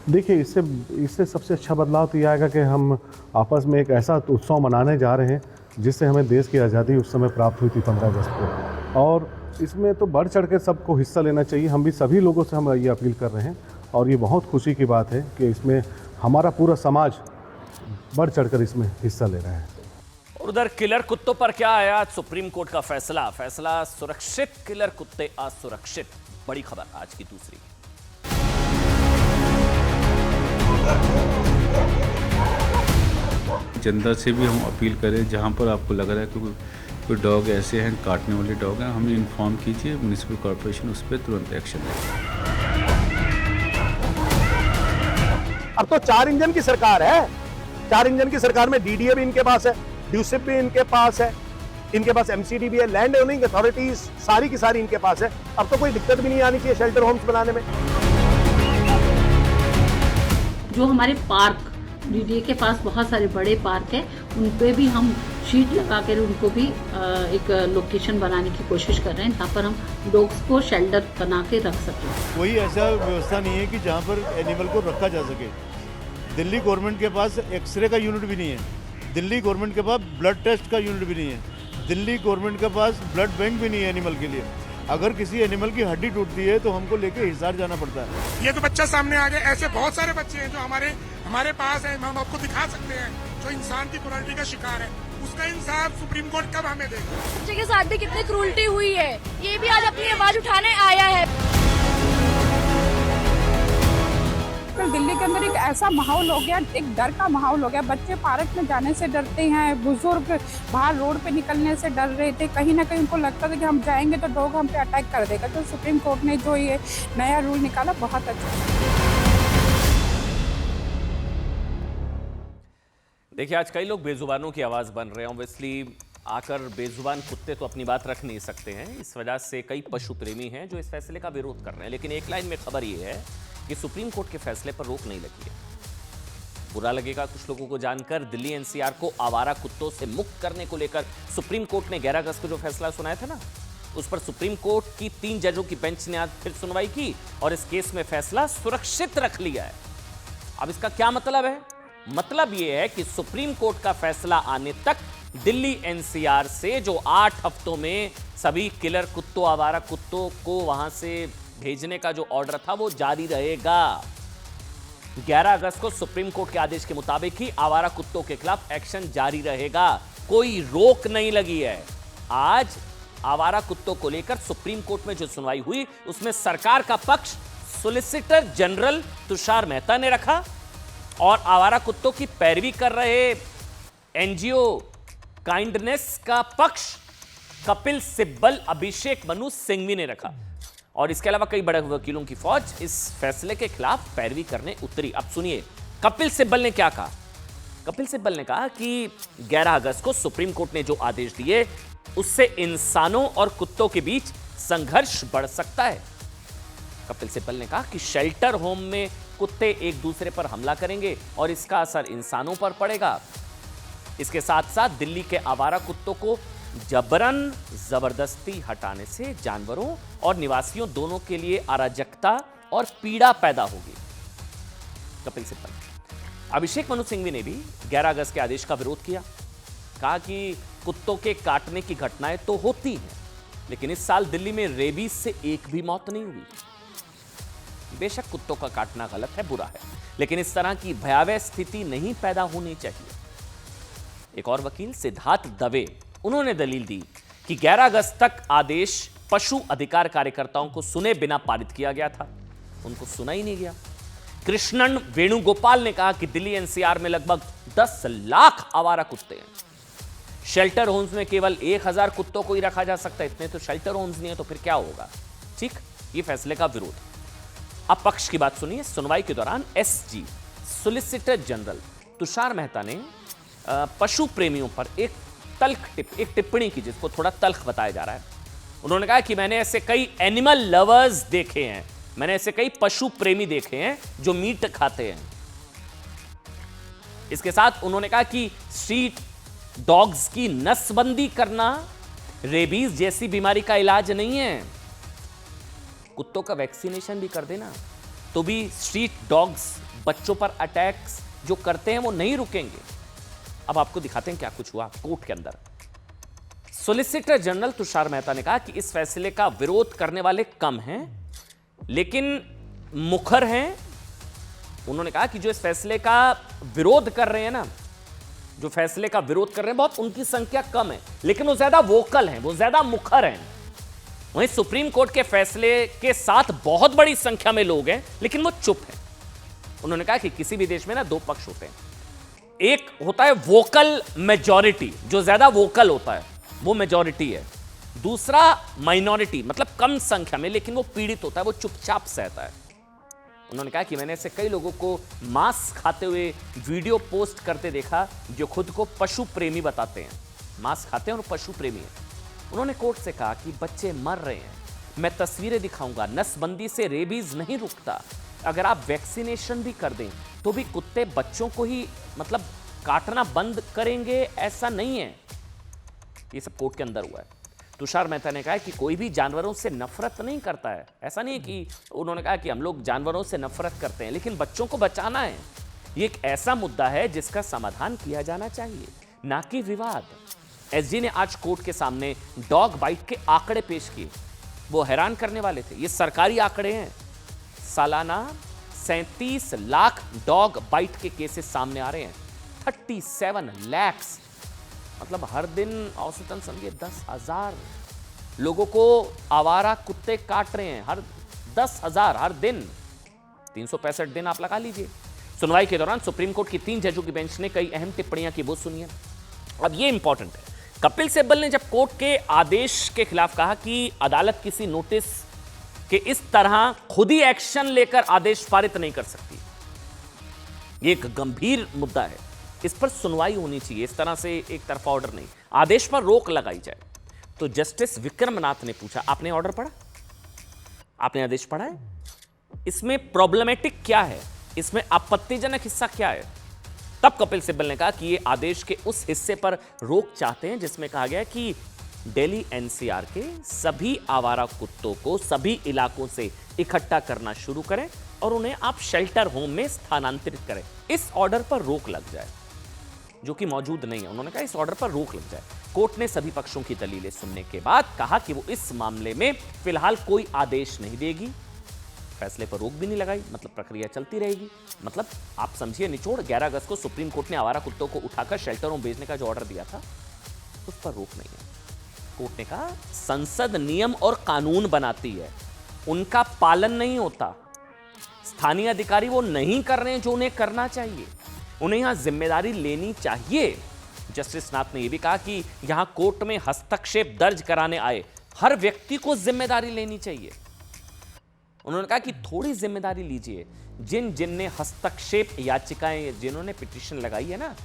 देखिए, इससे सबसे अच्छा बदलाव तो यह आएगा कि हम आपस में एक ऐसा उत्सव मनाने जा रहे हैं जिससे हमें देश की आज़ादी उस समय प्राप्त हुई थी 15 अगस्त को, और इसमें तो बढ़ चढ़ के सबको हिस्सा लेना चाहिए। हम भी सभी लोगों से हम ये अपील कर रहे हैं, और ये बहुत खुशी की बात है कि इसमें हमारा पूरा समाज बढ़ चढ़कर इसमें हिस्सा ले रहा है। उधर किलर कुत्तों पर क्या आया सुप्रीम कोर्ट का फैसला सुरक्षित, किलर कुत्ते असुरक्षित, बड़ी खबर आज की दूसरी। जनता से भी हम अपील करें, जहां पर आपको लग रहा है कि कोई डॉग ऐसे हैं, काटने वाले डॉग हैं, हमें इन्फॉर्म कीजिए, म्युनिसिपल कॉर्पोरेशन उस पर तुरंत एक्शन लेगी। अब तो 4 इंजन की सरकार है। 4 इंजन की सरकार में डीडीए भी इनके पास है, ड्यूसिप भी इनके पास है, इनके पास एमसीडी भी है, लैंड ओनिंग अथॉरिटीज सारी की सारी इनके पास है। अब तो कोई दिक्कत भी नहीं आनी चाहिए शेल्टर होम्स बनाने में। जो हमारे पार्क डीडीए के पास बहुत सारे बड़े पार्क है, उन पे भी हम शीट लगा कर उनको भी एक लोकेशन बनाने की कोशिश कर रहे हैं, जहाँ पर हम डॉग्स को शेल्टर बना के रख सकें। कोई ऐसा व्यवस्था नहीं है कि जहाँ पर एनिमल को रखा जा सके। दिल्ली गवर्नमेंट के पास एक्सरे का यूनिट भी नहीं है, दिल्ली गवर्नमेंट के पास ब्लड टेस्ट का यूनिट भी नहीं है, दिल्ली गवर्नमेंट के पास ब्लड बैंक भी नहीं है एनिमल के लिए। अगर किसी एनिमल की हड्डी टूटती है तो हमको लेके हिसार जाना पड़ता है। ये तो बच्चा सामने आ गया, ऐसे बहुत सारे बच्चे हैं जो हमारे पास हैं, हम आपको दिखा सकते हैं, जो इंसान की क्रूरल्टी का शिकार है। उसका इंसाफ सुप्रीम कोर्ट कब हमें देगा? बच्चे के साथ भी कितनी क्रूरल्टी हुई है, ये भी आज अपनी आवाज उठाने आया है। दिल्ली के अंदर एक ऐसा माहौल हो गया, एक डर का माहौल हो गया। बच्चे पार्क में जाने से डरते हैं, बुजुर्ग बाहर रोड पे निकलने से डर रहे थे। कहीं ना कहीं उनको लगता था कि हम जाएंगे तो डॉग हम पे अटैक कर देगा। तो सुप्रीम कोर्ट ने जो ये नया रूल निकाला, बहुत अच्छा। देखिए, आज कई लोग बेजुबानों की आवाज़ बन रहे हैं। ऑब्वियसली आकर बेजुबान कुत्ते तो अपनी बात रख नहीं सकते हैं, इस वजह से कई पशु प्रेमी हैं जो इस फैसले का विरोध कर रहे हैं। लेकिन एक लाइन में खबर ये है कि सुप्रीम कोर्ट के फैसले पर रोक नहीं लगी है। बुरा लगेगा कुछ लोगों को जानकर, दिल्ली एनसीआर को आवारा कुत्तों से मुक्त करने को लेकर सुप्रीम कोर्ट ने 11 अगस्त को जो फैसला सुनाया था ना, उस पर सुप्रीम कोर्ट की 3 जजों की बेंच ने आज फिर सुनवाई की और इस केस में फैसला सुरक्षित रख लिया है। अब इसका क्या मतलब है? मतलब यह है कि सुप्रीम कोर्ट का फैसला आने तक दिल्ली एनसीआर से जो 8 हफ्तों में सभी किलर कुत्तों, आवारा कुत्तों को वहां से भेजने का जो ऑर्डर था वो जारी रहेगा। 11 अगस्त को सुप्रीम कोर्ट के आदेश के मुताबिक ही आवारा कुत्तों के खिलाफ एक्शन जारी रहेगा, कोई रोक नहीं लगी है। आज आवारा कुत्तों को लेकर सुप्रीम कोर्ट में जो सुनवाई हुई, उसमें सरकार का पक्ष सॉलिसिटर जनरल तुषार मेहता ने रखा और आवारा कुत्तों की पैरवी कर रहे एनजीओ काइंडनेस का पक्ष कपिल सिब्बल, अभिषेक मनु सिंघवी ने रखा। और इसके अलावा कई बड़े वकीलों की फौज इस फैसले के खिलाफ पैरवी करने उतरी। अब सुनिए कपिल सिब्बल ने क्या कहा। कपिल सिब्बल ने कहा कि 11 अगस्त को सुप्रीम कोर्ट ने जो आदेश दिए, उससे इंसानों और कुत्तों के बीच संघर्ष बढ़ सकता है। कपिल सिब्बल ने कहा कि शेल्टर होम में कुत्ते एक दूसरे पर हमला करेंगे और इसका असर इंसानों पर पड़ेगा। इसके साथ साथ दिल्ली के आवारा कुत्तों को जबरन जबरदस्ती हटाने से जानवरों और निवासियों दोनों के लिए अराजकता और पीड़ा पैदा होगी। कपिल सिब्बल। अभिषेक मनु सिंघवी ने भी 11 अगस्त के आदेश का विरोध किया। कहा कि कुत्तों के काटने की घटनाएं तो होती हैं, लेकिन इस साल दिल्ली में रेबीज से एक भी मौत नहीं हुई। बेशक कुत्तों का काटना गलत है, बुरा है, लेकिन इस तरह की भयावह स्थिति नहीं पैदा होनी चाहिए। एक और वकील सिद्धार्थ दवे, उन्होंने दलील दी कि 11 अगस्त तक आदेश पशु अधिकार कार्यकर्ताओं को सुने बिना पारित किया गया था, उनको सुना ही नहीं गया। कृष्णन वेणुगोपाल ने कहा कि दिल्ली एनसीआर में लगभग 10 लाख आवारा कुत्ते हैं। शेल्टर होम्स में केवल 1000 कुत्तों को ही रखा जा सकता है, इतने तो शेल्टर होम्स नहीं है, तो फिर क्या होगा? ठीक, ये फैसले का विरोध। अब पक्ष की बात सुनिए। सुनवाई के दौरान SG solicitor general Tushar Mehta ने पशु प्रेमियों पर एक टिप्पणी की, जिसको थोड़ा तल्ख बताया जा रहा है। उन्होंने कहा कि मैंने ऐसे कई एनिमल लवर्स देखे हैं, मैंने ऐसे कई पशु प्रेमी देखे हैं जो मीट खाते हैं। इसके साथ उन्होंने कहा कि स्ट्रीट डॉग्स की नसबंदी करना रेबीज जैसी बीमारी का इलाज नहीं है। कुत्तों का वैक्सीनेशन भी कर देना तो भी स्ट्रीट डॉग्स बच्चों पर अटैक्स जो करते हैं वो नहीं रुकेंगे। अब आपको दिखाते हैं क्या कुछ हुआ कोर्ट के अंदर। सॉलिसिटर जनरल तुषार मेहता ने कहा कि इस फैसले का विरोध करने वाले कम हैं, लेकिन मुखर हैं। उन्होंने कहा कि जो इस फैसले का विरोध कर रहे हैं ना, जो फैसले का विरोध कर रहे हैं, बहुत उनकी संख्या कम है, लेकिन वो ज्यादा वोकल हैं, वो ज्यादा मुखर हैं। वहीं सुप्रीम कोर्ट के फैसले के साथ बहुत बड़ी संख्या में लोग हैं, लेकिन वो चुप हैं। उन्होंने कहा कि किसी भी देश में ना दो पक्ष होते हैं, एक होता है वोकल मेजॉरिटी, जो ज्यादा वोकल होता है वो मेजॉरिटी है। दूसरा माइनॉरिटी, मतलब कम संख्या में लेकिन वो पीड़ित होता है, वो चुपचाप सहता है। उन्होंने कहा कि मैंने ऐसे कई लोगों को मांस खाते हुए वीडियो पोस्ट करते देखा जो खुद को पशु प्रेमी बताते हैं, मांस खाते हैं और पशु प्रेमी हैं। उन्होंने कोर्ट से कहा कि बच्चे मर रहे हैं, मैं तस्वीरें दिखाऊंगा, नसबंदी से रेबीज नहीं रुकता। अगर आप वैक्सीनेशन भी कर दें तो भी कुत्ते बच्चों को ही मतलब काटना बंद करेंगे, ऐसा नहीं है। ये सब कोर्ट के अंदर हुआ है। तुषार मेहता ने कहा कि कोई भी जानवरों से नफरत नहीं करता है, ऐसा नहीं है कि उन्होंने कहा कि हम लोग जानवरों से नफरत करते हैं, लेकिन बच्चों को बचाना है। ये एक ऐसा मुद्दा है जिसका समाधान किया जाना चाहिए, ना कि विवाद। एसजी ने आज कोर्ट के सामने डॉग बाइट के आंकड़े पेश किए, वो हैरान करने वाले थे। ये सरकारी आंकड़े हैं। सालाना 37 लाख डॉग बाइट के केसेस सामने आ रहे हैं। 37 लाख, मतलब हर दिन औसतन समझिए 10,000 लोगों को आवारा कुत्ते काट रहे हैं। हर 10,000 हर दिन, 365 दिन आप लगा लीजिए। सुनवाई के दौरान सुप्रीम कोर्ट की 3 जजों की बेंच ने कई अहम टिप्पणियां की, वो सुनिए। अब ये इंपॉर्टेंट है। कपिल सिब्बल ने जब कोर्ट के आदेश के खिलाफ कहा कि अदालत किसी नोटिस के इस तरह खुद ही एक्शन लेकर आदेश पारित नहीं कर सकती, ये एक गंभीर मुद्दा है, इस पर सुनवाई होनी चाहिए, इस तरह से एक तरफा ऑर्डर नहीं, आदेश पर रोक लगाई जाए। तो जस्टिस विक्रमनाथ ने पूछा, आपने ऑर्डर पढ़ा, आपने आदेश पढ़ा है, इसमें प्रॉब्लमेटिक क्या है, इसमें आपत्तिजनक हिस्सा क्या है? तब कपिल सिब्बल ने कहा कि ये आदेश के उस हिस्से पर रोक चाहते हैं जिसमें कहा गया कि दिल्ली एनसीआर के सभी आवारा कुत्तों को सभी इलाकों से इकट्ठा करना शुरू करें और उन्हें आप शेल्टर होम में स्थानांतरित करें। इस ऑर्डर पर रोक लग जाए, जो कि मौजूद नहीं है। उन्होंने कहा इस ऑर्डर पर रोक लग जाए। कोर्ट ने सभी पक्षों की दलीलें सुनने के बाद कहा कि वो इस मामले में फिलहाल कोई आदेश नहीं देगी, फैसले पर रोक भी नहीं लगाई, मतलब प्रक्रिया चलती रहेगी। मतलब आप समझिए निचोड़, 11 अगस्त को सुप्रीम कोर्ट ने आवारा कुत्तों को उठाकर शेल्टर होम भेजने का जो ऑर्डर दिया था उस पर रोक नहीं है। कोर्ट ने कहा संसद नियम और कानून बनाती है, उनका पालन नहीं होता, स्थानीय अधिकारी वो नहीं कर रहे हैं जो उन्हें करना चाहिए, उन्हें यहां जिम्मेदारी लेनी चाहिए। जस्टिस नाथ ने यह भी कहा कि यहां कोर्ट में हस्तक्षेप दर्ज कराने आए हर व्यक्ति को जिम्मेदारी लेनी चाहिए। उन्होंने कहा कि थोड़ी जिम्मेदारी लीजिए, जिन ने हस्तक्षेप याचिकाएं, जिन्होंने पिटीशन लगाई है ना,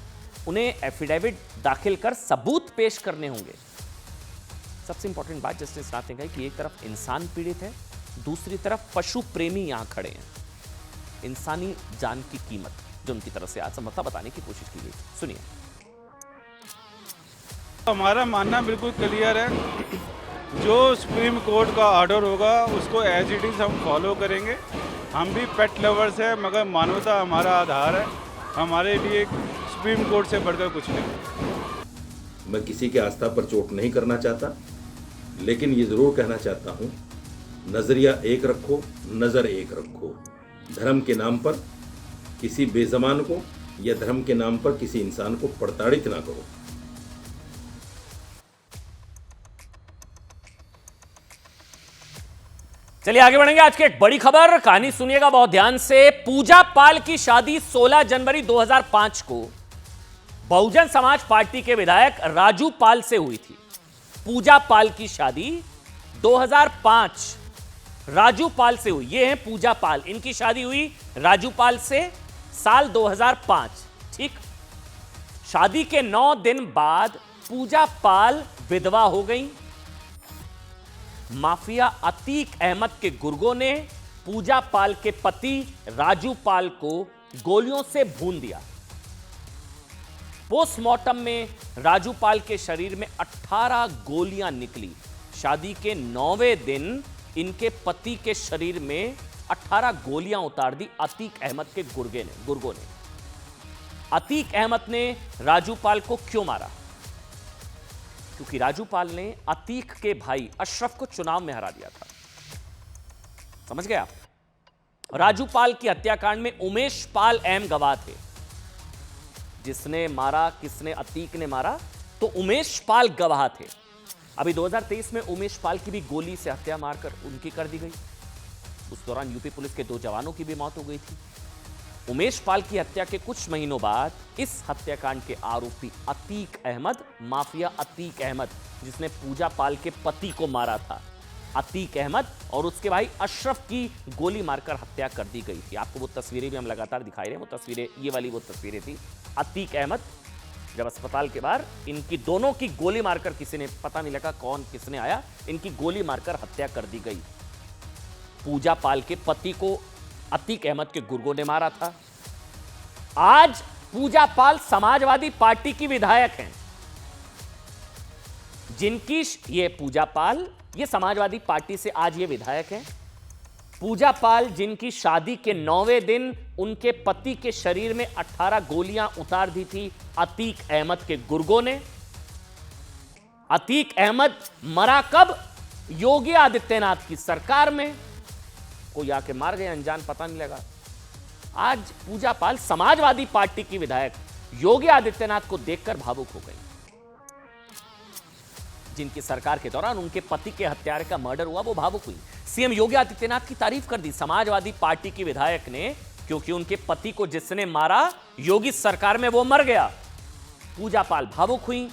उन्हें एफिडेविट दाखिल कर सबूत पेश करने होंगे। सबसे इंपॉर्टेंट बात जस्टिस नाथ ने कही कि एक तरफ इंसान पीड़ित है, दूसरी तरफ पशु प्रेमी यहां खड़े हैं। इंसानी जान की कीमत जो उनकी तरफ से आज संभवतः बताने की कोशिश की गई। सुनिए। हमारा मानना बिल्कुल क्लियर है, जो सुप्रीम कोर्ट का ऑर्डर होगा उसको एज इट इज हम फॉलो करेंगे। हम भी पेट लवर्स हैं, मगर मानवता हमारा आधार है। हमारे लिए सुप्रीम कोर्ट से बढ़कर कुछ नहीं। मैं किसी के आस्था पर चोट नहीं करना चाहता, लेकिन ये ज़रूर कहना चाहता हूँ, नज़रिया एक रखो, नज़र एक रखो। धर्म के नाम पर किसी बेज़मान को या धर्म के नाम पर किसी इंसान को प्रताड़ित ना करो। चलिए आगे बढ़ेंगे। आज की एक बड़ी खबर, कहानी सुनिएगा बहुत ध्यान से। पूजा पाल की शादी 16 जनवरी 2005 को बहुजन समाज पार्टी के विधायक राजू पाल से हुई थी। पूजा पाल की शादी 2005 राजू पाल से हुई। ये हैं पूजा पाल, इनकी शादी हुई राजू पाल से साल 2005। ठीक, शादी के 9 दिन बाद पूजा पाल विधवा हो गई। माफिया अतीक अहमद के गुर्गों ने पूजा पाल के पति राजू पाल को गोलियों से भून दिया। पोस्टमार्टम में राजू पाल के शरीर में 18 गोलियां निकली। शादी के 9वें दिन इनके पति के शरीर में 18 गोलियां उतार दी अतीक अहमद के गुर्गों ने। अतीक अहमद ने राजू पाल को क्यों मारा? क्योंकि राजू पाल ने अतीक के भाई अशरफ को चुनाव में हरा दिया था। समझ गए आप? राजू पाल की हत्याकांड में उमेश पाल अहम गवाह थे। जिसने मारा, किसने अतीक ने मारा, तो उमेश पाल गवाह थे। अभी 2023 में उमेश पाल की भी गोली से हत्या मारकर उनकी कर दी गई। उस दौरान यूपी पुलिस के 2 जवानों की भी मौत हो गई थी। उमेश पाल की हत्या के कुछ महीनों बाद इस हत्याकांड के आरोपी अतीक अहमद, माफिया अतीक अहमद, जिसने पूजा पाल के पति को मारा था, अतीक अहमद और उसके भाई अशरफ की गोली मारकर हत्या कर दी गई थी। आपको वो तस्वीरें भी हम लगातार दिखाई रहे हैं। वो तस्वीरें, ये वाली वो तस्वीरें थी। अतीक अहमद जब अस्पताल के बाहर इनकी दोनों की गोली मारकर, किसी ने पता नहीं लगा कौन किसने आया, इनकी गोली मारकर हत्या कर दी गई। पूजा पाल के पति को अतीक अहमद के गुर्गों ने मारा था। आज पूजा पाल समाजवादी पार्टी की विधायक हैं, जिनकी ये पूजा पाल ये समाजवादी पार्टी से आज ये विधायक हैं। पूजा पाल जिनकी शादी के 9वें दिन उनके पति के शरीर में 18 गोलियां उतार दी थी अतीक अहमद के गुर्गों ने। अतीक अहमद मरा कब? योगी आदित्यनाथ की सरकार में। कोई आके मार गए, अनजान, पता नहीं लगा। आज पूजा पाल समाजवादी पार्टी की विधायक योगी आदित्यनाथ को देखकर भावुक हो गई। जिनकी सरकार के दौरान उनके पति के हत्यारे का मर्डर हुआ, वो भावुक हुई। सीएम योगी आदित्यनाथ की तारीफ कर दी समाजवादी पार्टी की विधायक ने, क्योंकि उनके पति को जिसने मारा योगी सरकार में वो मर गया। पूजा पाल भावुक हुई।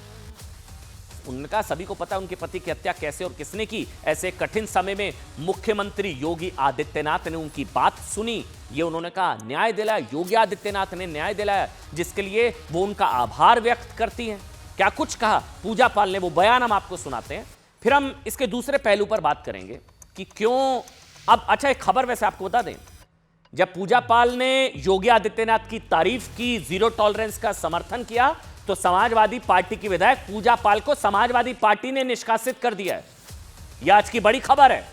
उनका सभी को पता उनके पति की हत्या कैसे और किसने की। ऐसे कठिन समय में मुख्यमंत्री योगी आदित्यनाथ ने उनकी बात सुनी। ये उन्होंने कहा न्याय दिलाया, योगी आदित्यनाथ ने न्याय दिलाया, जिसके लिए वो उनका आभार व्यक्त करती हैं। क्या कुछ कहा पूजा पाल ने, वो बयान हम आपको सुनाते हैं, फिर हम इसके दूसरे पहलू पर बात करेंगे कि क्यों अब। अच्छा, एक खबर वैसे आपको बता दें, जब पूजा पाल ने योगी आदित्यनाथ की तारीफ की, जीरो टॉलरेंस का समर्थन किया, तो समाजवादी पार्टी की विधायक पूजा पाल को समाजवादी पार्टी ने निष्कासित कर दिया है। यह आज की बड़ी खबर है।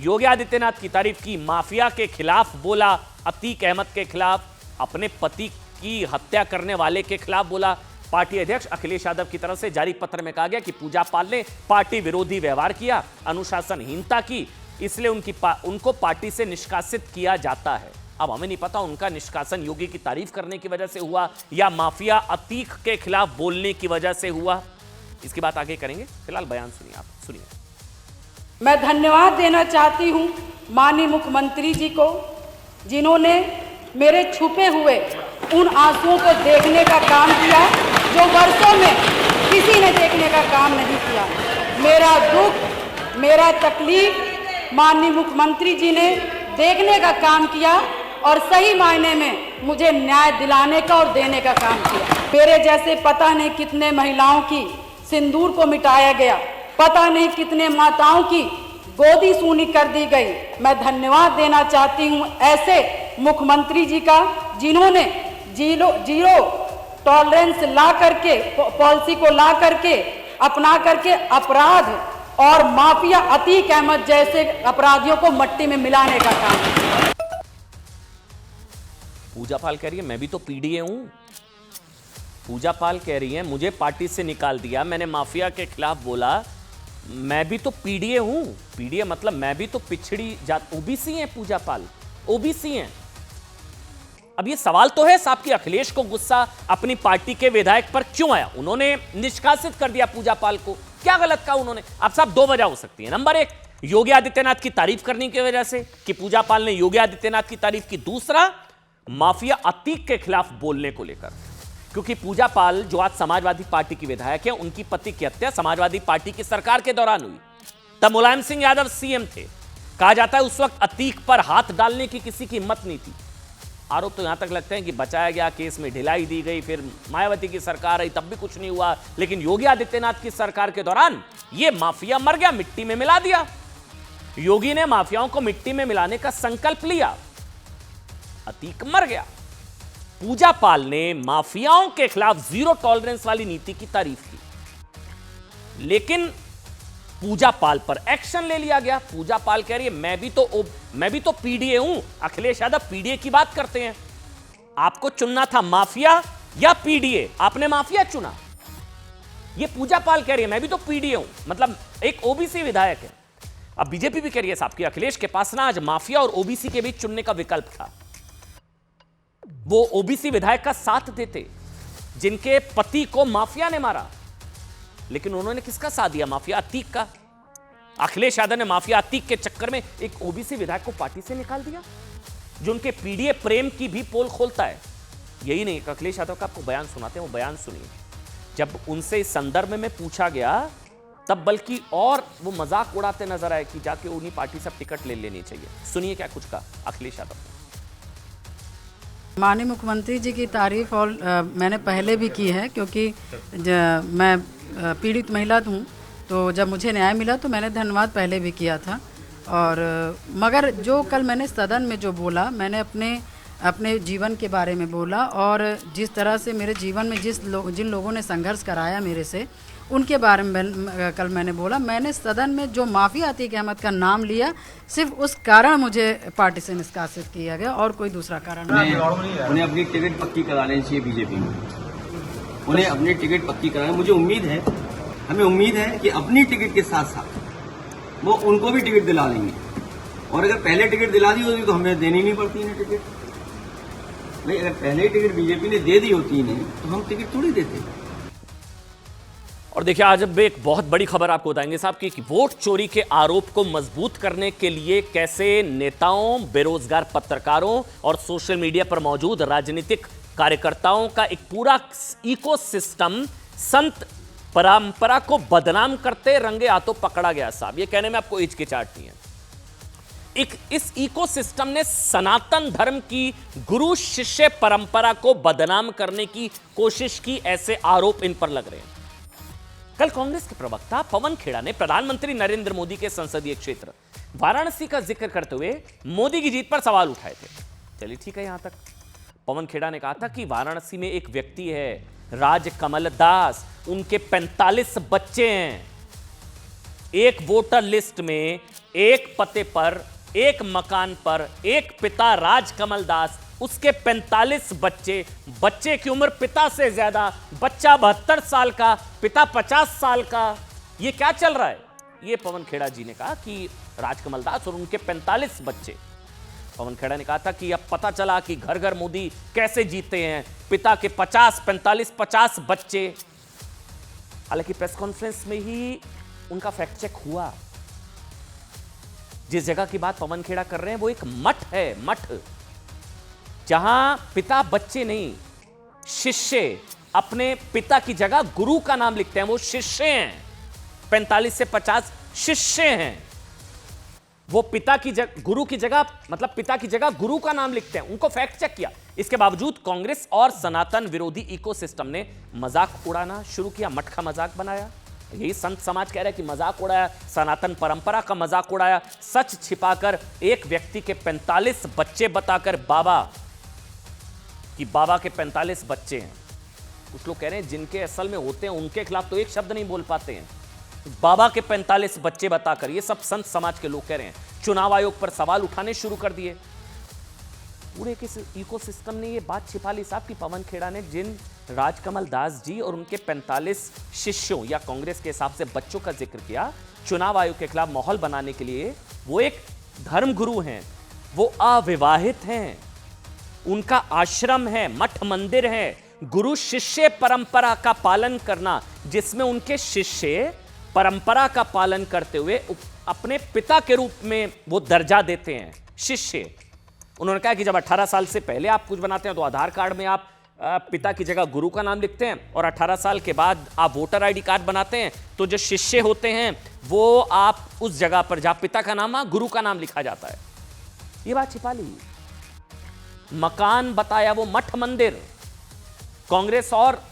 योगी आदित्यनाथ की तारीफ की, माफिया के खिलाफ बोला, अतीक अहमद के खिलाफ, अपने पति की हत्या करने वाले के खिलाफ बोला। पार्टी अध्यक्ष अखिलेश यादव की तरफ से जारी पत्र में कहा गया कि पूजा पाल ने पार्टी विरोधी व्यवहार किया, अनुशासनहीनता की, इसलिए उनको पार्टी से निष्कासित किया जाता है। अब हमें नहीं पता उनका निष्कासन योगी की तारीफ करने की वजह से हुआ या माफिया अतीक के खिलाफ बोलने की वजह से हुआ। इसकी बात आगे करेंगे, फिलहाल बयान सुनिए आप, सुनिए। मैं धन्यवाद देना चाहती हूं माननीय मुख्यमंत्री जी को, जिन्होंने मेरे छुपे हुए उन आंसुओं को देखने का काम किया जो वर्षों में किसी ने देखने का काम नहीं किया। मेरा दुख, मेरा तकलीफ माननीय मुख्यमंत्री जी ने देखने का काम किया और सही मायने में मुझे न्याय दिलाने का और देने का काम किया। मेरे जैसे पता नहीं कितने महिलाओं की सिंदूर को मिटाया गया, पता नहीं कितने माताओं की गोदी सूनी कर दी गई। मैं धन्यवाद देना चाहती हूँ ऐसे मुख्यमंत्री जी का, जिन्होंने जीरो टॉलरेंस ला करके, पॉलिसी को ला करके, अपना करके अपराध और माफिया अतीक अहमद जैसे अपराधियों को मट्टी में मिलाने का काम किया। पूजा पाल कह रही है मैं भी तो पीडीए हूं। पूजा पाल कह रही है मुझे पार्टी से निकाल दिया, मैंने माफिया के खिलाफ बोला, मैं भी तो पीडीए हूं। पीडीए मतलब मैं भी तो पिछड़ी जात, ओबीसी हैं पूजा पाल, ओबीसी हैं। अब ये सवाल तो है साहब कि अखिलेश को गुस्सा अपनी पार्टी के विधायक पर क्यों आया? उन्होंने निष्कासित कर दिया पूजा पाल को, क्या गलत कहा उन्होंने? अब साहब दो वजह हो सकती है। नंबर एक, योगी आदित्यनाथ की तारीफ करने की वजह से कि पूजा पाल ने योगी आदित्यनाथ की तारीफ की। दूसरा, माफिया अतीक के खिलाफ बोलने को लेकर, क्योंकि पूजा पाल जो आज समाजवादी पार्टी की विधायक है, उनकी पति की हत्या समाजवादी पार्टी की सरकार के दौरान हुई। तब मुलायम सिंह यादव सीएम थे। कहा जाता है उस वक्त अतीक पर हाथ डालने की किसी की हिम्मत नहीं थी। आरोप तो यहां तक लगते हैं कि बचाया गया, केस में ढिलाई दी गई, फिर मायावती की सरकार आई तब भी कुछ नहीं हुआ, लेकिन योगी आदित्यनाथ की सरकार के दौरान यह माफिया मर गया, मिट्टी में मिला दिया। योगी ने माफियाओं को मिट्टी में मिलाने का संकल्प लिया, अतीक मर गया। पूजा पाल ने माफियाओं के खिलाफ जीरो टॉलरेंस वाली नीति की तारीफ की, लेकिन पूजा पाल पर एक्शन ले लिया गया। पूजा पाल कह रही है मैं भी तो पीडीए हूं। अखिलेश यादव पीडीए की बात करते हैं। आपको चुनना था माफिया या पीडीए, आपने माफिया चुना। यह पूजा पाल कह रही है मैं भी तो पीडीए हूं, मतलब एक ओबीसी विधायक है। अब बीजेपी भी कह रही है साहब कि अखिलेश के पास ना आज माफिया और ओबीसी के बीच चुनने का विकल्प था। वो ओबीसी विधायक का साथ देते जिनके पति को माफिया ने मारा, लेकिन उन्होंने किसका साथ दिया? माफिया अतीक का। अखिलेश यादव ने माफिया अतीक के चक्कर में एक ओबीसी विधायक को पार्टी से निकाल दिया, जो उनके पीडीए प्रेम की भी पोल खोलता है। यही नहीं, अखिलेश यादव का आपको बयान सुनाते हैं, वो बयान सुनिए। जब उनसे इस संदर्भ में पूछा गया, तब बल्कि और वो मजाक उड़ाते नजर आए कि जाके उन्हीं पार्टी से टिकट ले लेनी चाहिए। सुनिए क्या कुछ कहा अखिलेश यादव ने। माननीय मुख्यमंत्री जी की तारीफ और मैंने पहले भी की है, क्योंकि मैं पीड़ित महिला हूँ, तो जब मुझे न्याय मिला तो मैंने धन्यवाद पहले भी किया था। और मगर जो कल मैंने सदन में जो बोला, मैंने अपने जीवन के बारे में बोला, और जिस तरह से मेरे जीवन में जिन लोगों ने संघर्ष कराया मेरे से, उनके बारे में कल मैंने बोला। मैंने सदन में जो माफिया अतीक अहमद का नाम लिया, सिर्फ उस कारण मुझे पार्टी से निष्कासित किया गया, और कोई दूसरा कारण नहीं। उन्हें अपनी टिकट पक्की करानी चाहिए बीजेपी में, उन्हें अपनी टिकट पक्की करानी। मुझे उम्मीद है, हमें उम्मीद है कि अपनी टिकट के साथ साथ वो उनको भी टिकट दिला लेंगे। और अगर पहले टिकट दिला दी होती तो हमें देनी नहीं पड़ती इन्हें टिकट। नहीं, अगर पहले ही टिकट बीजेपी ने दे दी होती इन्हें तो हम टिकट थोड़ी देते। और देखिए आज अब एक बहुत बड़ी खबर आपको बताएंगे साहब कि वोट चोरी के आरोप को मजबूत करने के लिए कैसे नेताओं, बेरोजगार पत्रकारों और सोशल मीडिया पर मौजूद राजनीतिक कार्यकर्ताओं का एक पूरा इकोसिस्टम संत परंपरा को बदनाम करते रंगे हाथों पकड़ा गया साहब। ये कहने में आपको हिचकिचाहट नहीं है। इस इकोसिस्टम ने सनातन धर्म की गुरु शिष्य परंपरा को बदनाम करने की कोशिश की, ऐसे आरोप इन पर लग रहे हैं। कल कांग्रेस के प्रवक्ता पवन खेड़ा ने प्रधानमंत्री नरेंद्र मोदी के संसदीय क्षेत्र वाराणसी का जिक्र करते हुए मोदी की जीत पर सवाल उठाए थे। चलिए ठीक है, यहां तक पवन खेड़ा ने कहा था कि वाराणसी में एक व्यक्ति है राजकमल दास, उनके 45 बच्चे हैं। एक वोटर लिस्ट में, एक पते पर, एक मकान पर, एक पिता राजकमल दास, उसके 45 बच्चे, बच्चे की उम्र पिता से ज्यादा, बच्चा 72 साल का, पिता 50 साल का। ये क्या चल रहा है? ये पवन खेड़ा जी ने कहा कि राजकमल दास और उनके 45 बच्चे। पवन खेड़ा ने कहा था कि अब पता चला कि घर घर मोदी कैसे जीते हैं, पिता के 50 बच्चे। हालांकि प्रेस कॉन्फ्रेंस में ही उनका फैक्ट चेक हुआ। जिस जगह की बात पवन खेड़ा कर रहे हैं वो एक मठ है, मठ, जहां पिता बच्चे नहीं, शिष्य अपने पिता की जगह गुरु का नाम लिखते हैं, वो शिष्य हैं। 45 से 50 शिष्य हैं। वो पिता की जगह, गुरु की जगह, मतलब पिता की जगह गुरु का नाम लिखते हैं। उनको फैक्ट चेक किया। इसके बावजूद कांग्रेस और सनातन विरोधी इकोसिस्टम ने मजाक उड़ाना शुरू किया, मठ का मजाक बनाया। यही संत समाज कह रहा है कि मजाक उड़ाया, सनातन परंपरा का मजाक उड़ाया, सच छिपाकर एक व्यक्ति के 45 बच्चे बताकर बाबा के 45 बच्चे हैं। कुछ लोग कह रहे हैं जिनके असल में होते हैं उनके खिलाफ तो एक शब्द नहीं बोल पाते हैं, बाबा के 45 बच्चे बताकर। ये सब संत समाज के लोग कह रहे हैं। चुनाव आयोग पर सवाल उठाने शुरू कर दिए। पूरे के इकोसिस्टम ने ये बात छिपा ली साहब कि पवन खेड़ा ने जिन राजकमल दास जी और उनके 45 शिष्यों या कांग्रेस के हिसाब से बच्चों का जिक्र किया चुनाव आयोग के खिलाफ माहौल बनाने के लिए, वो एक धर्मगुरु हैं, वो अविवाहित हैं, उनका आश्रम है, मठ मंदिर है। गुरु शिष्य परंपरा का पालन करना, जिसमें उनके शिष्य परंपरा का पालन करते हुए अपने पिता के रूप में वो दर्जा देते हैं शिष्य। उन्होंने कहा कि जब 18 साल से पहले आप कुछ बनाते हैं तो आधार कार्ड में आप पिता की जगह गुरु का नाम लिखते हैं, और 18 साल के बाद आप वोटर आईडी कार्ड बनाते हैं तो जो शिष्य होते हैं वो आप उस जगह पर जहां पिता का नाम गुरु का नाम लिखा जाता है। ये बात छिपा ली। मकान बताया वो मठ मंदिर। कांग्रेस और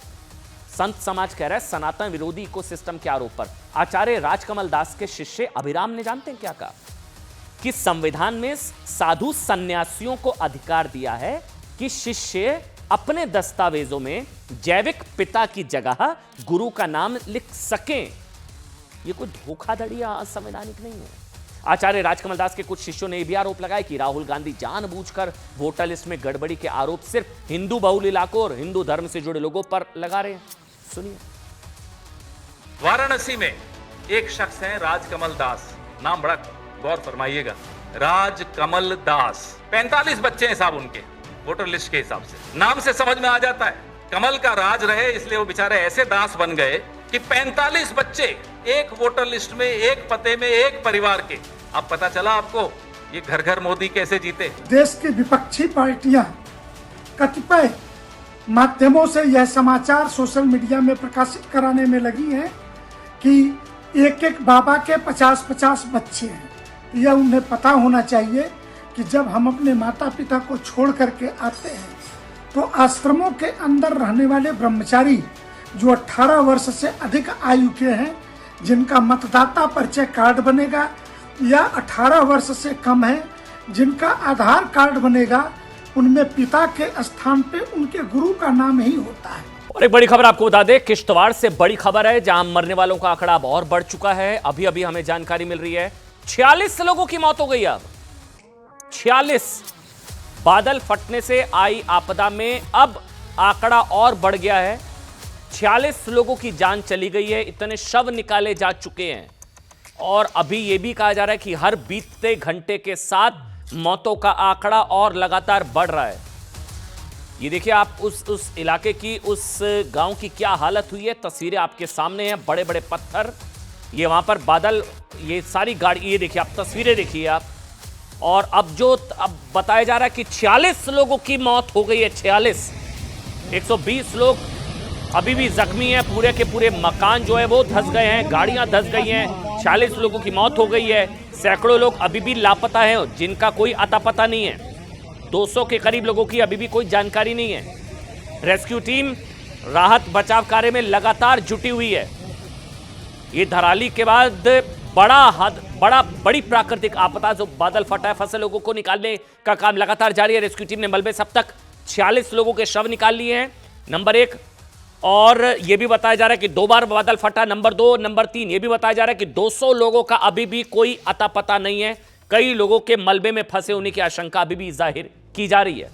संत समाज कह रहा है सनातन विरोधी इकोसिस्टम के आरोप पर। आचार्य राजकमल दास के शिष्य अभिराम ने जानते हैं क्या कहा कि संविधान में साधु सन्यासियों को अधिकार दिया है कि शिष्य अपने दस्तावेजों में जैविक पिता की जगह गुरु का नाम लिख सकें। यह कोई धोखाधड़ी या असंवैधानिक नहीं है। आचार्य राजकमल दास के कुछ शिष्यों ने यह भी आरोप लगाया कि राहुल गांधी जानबूझकर वोटर लिस्ट में गड़बड़ी के आरोप सिर्फ हिंदू बहुल इलाकों और हिंदू धर्म से जुड़े लोगों पर लगा रहे हैं। सुनिए। वाराणसी में एक शख्स है राजकमल दास, नाम बड़ा गौर फरमाइएगा, राजकमल दास। 45 बच्चे हैं साहब उनके वोटर लिस्ट के हिसाब से। नाम से समझ में आ जाता है कमल का राज रहे, इसलिए वो बेचारे ऐसे दास बन गए कि 45 बच्चे एक वोटर लिस्ट में, एक पते में, एक परिवार के। अब पता चला आपको ये घर घर मोदी कैसे जीते। देश की विपक्षी पार्टियां कतिपय माध्यमों से यह समाचार सोशल मीडिया में प्रकाशित कराने में लगी हैं कि एक एक बाबा के 50-50 बच्चे हैं। यह उन्हें पता होना चाहिए कि जब हम अपने माता पिता को छोड़ करके आते हैं तो आश्रमों के अंदर रहने वाले ब्रह्मचारी जो 18 वर्ष से अधिक आयु के हैं, जिनका मतदाता परिचय कार्ड बनेगा, या 18 वर्ष से कम है जिनका आधार कार्ड बनेगा, उनमें पिता के स्थान पे उनके गुरु का नाम ही होता है। और एक बड़ी खबर आपको बता दें, किश्तवाड़ से बड़ी खबर है जहां मरने वालों का आंकड़ा अब और बढ़ चुका है। अभी अभी हमें जानकारी मिल रही है 46 लोगों की मौत हो गई। अब 46 बादल फटने से आई आपदा में अब आंकड़ा और बढ़ गया है। 46 लोगों की जान चली गई है, इतने शव निकाले जा चुके हैं। और अभी यह भी कहा जा रहा है कि हर बीतते घंटे के साथ मौतों का आंकड़ा और लगातार बढ़ रहा है। ये देखिए आप उस इलाके की, उस गांव की क्या हालत हुई है। तस्वीरें आपके सामने हैं, बड़े बड़े पत्थर, ये वहां पर बादल, ये सारी गाड़ी, ये देखिए आप तस्वीरें देखिए आप। और अब बताया जा रहा है कि 46 लोगों की मौत हो गई है। 46, 120 लोग अभी भी जख्मी हैं। पूरे के पूरे मकान जो है वो धंस गए हैं, गाड़ियां धंस गई हैं। 40 लोगों की मौत हो गई है। सैकड़ों लोग अभी भी लापता हैं, जिनका कोई अता पता नहीं है। 200 के करीब लोगों की अभी भी कोई जानकारी नहीं है। रेस्क्यू टीम राहत बचाव कार्य में लगातार जुटी हुई है। ये धराली के बाद बड़ी प्राकृतिक आपदा जो बादल फटा है, फंसे लोगों को निकालने का काम लगातार जारी है। रेस्क्यू टीम ने मलबे से अब तक 46 लोगों के शव निकाल लिए हैं, नंबर 1। और यह भी बताया जा रहा है कि 2 बार बादल फटा, नंबर 2, नंबर 3। यह भी बताया जा रहा है कि 200 लोगों का अभी भी कोई अता पता नहीं है। कई लोगों के मलबे में फंसे होने की आशंका अभी भी जाहिर की जा रही है।